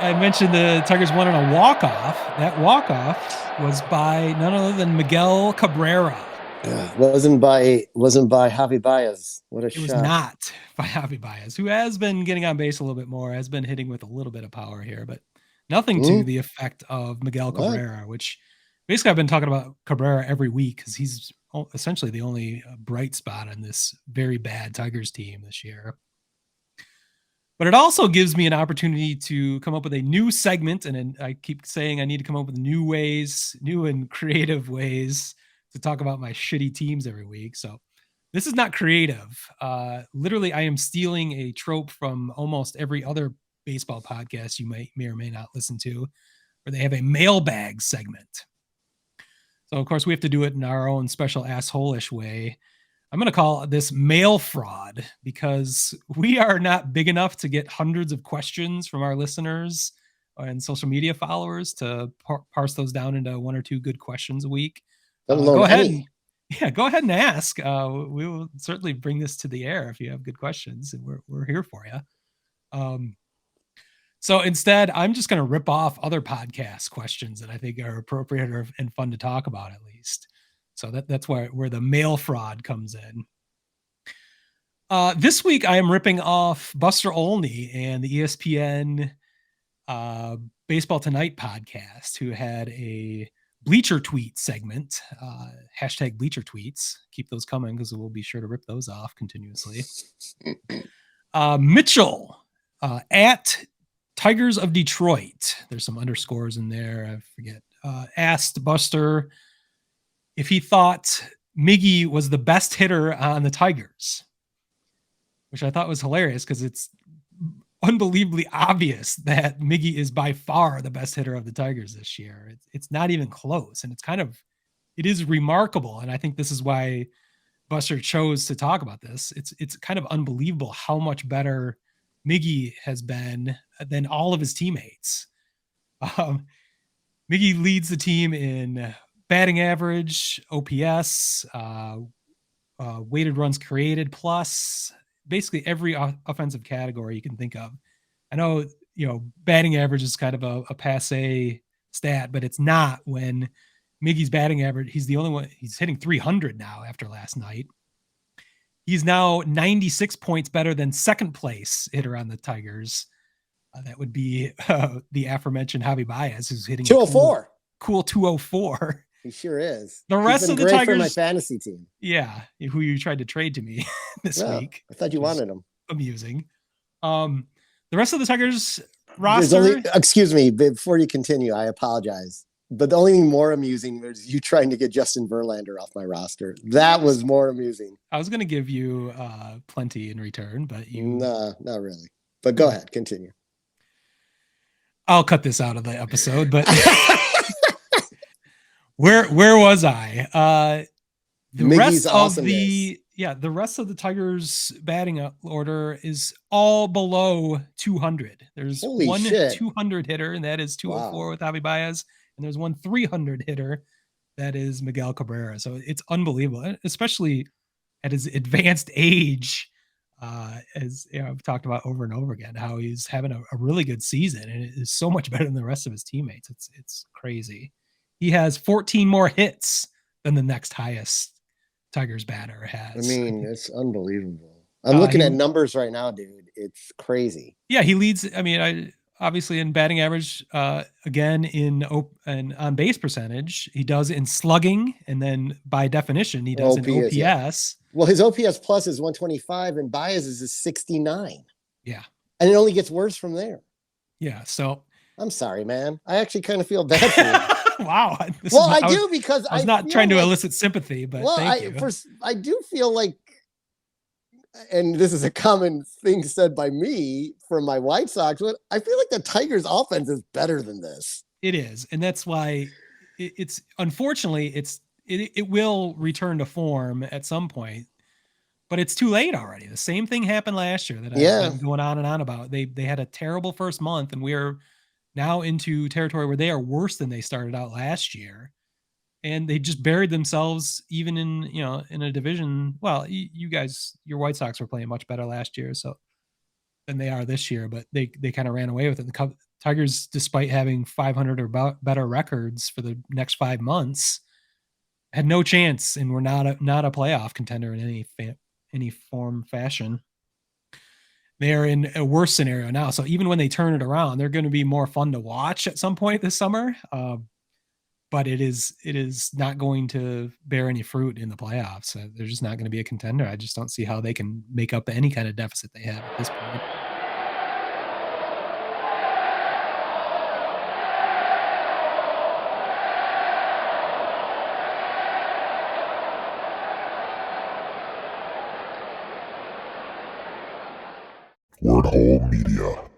I mentioned the Tigers won on a walk-off. That walk-off was by none other than Miguel Cabrera. Wasn't by Javi Baez. What a It was shock. not by Javi Baez, who has been getting on base a little bit more, has been hitting with a little bit of power here, but nothing to Mm, the effect of Miguel what? Cabrera, which basically I've been talking about Cabrera every week because he's essentially the only bright spot on this very bad Tigers team this year. But it also gives me an opportunity to come up with a new segment. And I keep saying I need to come up with new ways, new and creative ways to talk about my shitty teams every week. So this is not creative. Literally, I am stealing a trope from almost every other baseball podcast you may or may not listen to, where they have a mailbag segment. So, of course, we have to do it in our own special asshole-ish way. I'm going to call this mail fraud because we are not big enough to get hundreds of questions from our listeners and social media followers to parse those down into one or two good questions a week. Let alone Go ahead any. and go ahead and ask. We will certainly bring this to the air if you have good questions, and we're here for you. So instead, I'm just going to rip off other podcast questions that I think are appropriate and fun to talk about at least. So that's where the mail fraud comes in. This week, I am ripping off Buster Olney and the ESPN Baseball Tonight podcast, who had a Bleacher Tweet segment, hashtag Bleacher Tweets. Keep those coming because we'll be sure to rip those off continuously. Mitchell at Tigers of Detroit. There's some underscores in there. I forget. Asked Buster if he thought Miggy was the best hitter on the Tigers, which I thought was hilarious because it's unbelievably obvious that Miggy is by far the best hitter of the Tigers this year. It's not even close. And it is remarkable. And I think this is why Buster chose to talk about this. It's kind of unbelievable how much better Miggy has been than all of his teammates. Miggy leads the team in batting average, OPS, weighted runs created, plus basically every offensive category you can think of. I know, batting average is kind of a passe stat, but it's not when Miggy's batting average. He's the only one. He's hitting 300 now after last night. He's now 96 points better than second place hitter on the Tigers. That would be the aforementioned Javi Baez, who's hitting 204. Cool 204. He sure is. The rest of the great Tigers for my fantasy team. Yeah, who you tried to trade to me this week. I thought you wanted him. Amusing. The rest of the Tigers roster. Excuse me, before you continue, I apologize. But the only thing more amusing was you trying to get Justin Verlander off my roster. That was more amusing. I was going to give you plenty in return, but you... No, not really. But go ahead, continue. I'll cut this out of the episode, but... Where was I? The Miggy's rest of the Tigers batting order is all below 200. There's one 200 hitter, and that is 204 with Javi Baez, and there's one 300 hitter, that is Miguel Cabrera. So it's unbelievable, especially at his advanced age. As I've talked about over and over again, how he's having a really good season, and it is so much better than the rest of his teammates. It's crazy. He has 14 more hits than the next highest Tigers batter has. I mean, it's unbelievable. I'm looking at numbers right now, dude. It's crazy. Yeah, he leads. I mean, obviously in batting average, again in on base percentage, he does in slugging, and then by definition, he does in OPS. Yeah. Well, his OPS plus is 125, and Baez's is 69. Yeah, and it only gets worse from there. Yeah, so I'm sorry, man. I actually kind of feel bad for you. Wow. I do because I was not trying to elicit sympathy, but thank you. I do feel like, and this is a common thing said by me from my White Sox, but I feel like the Tigers' offense is better than this. It is, and that's why it's unfortunately it will return to form at some point, but it's too late already. The same thing happened last year that I've been going on and on about. They had a terrible first month, and we're now into territory where they are worse than they started out last year. And they just buried themselves even in a division. Well, you guys, your White Sox were playing much better last year than they are this year, but they kind of ran away with it. The Tigers, despite having 500 or better records for the next 5 months, had no chance and were not a playoff contender in any form fashion. They're in a worse scenario now. So even when they turn it around, they're going to be more fun to watch at some point this summer. But it is not going to bear any fruit in the playoffs. They're just not going to be a contender. I just don't see how they can make up any kind of deficit they have at this point. Word Hole Media.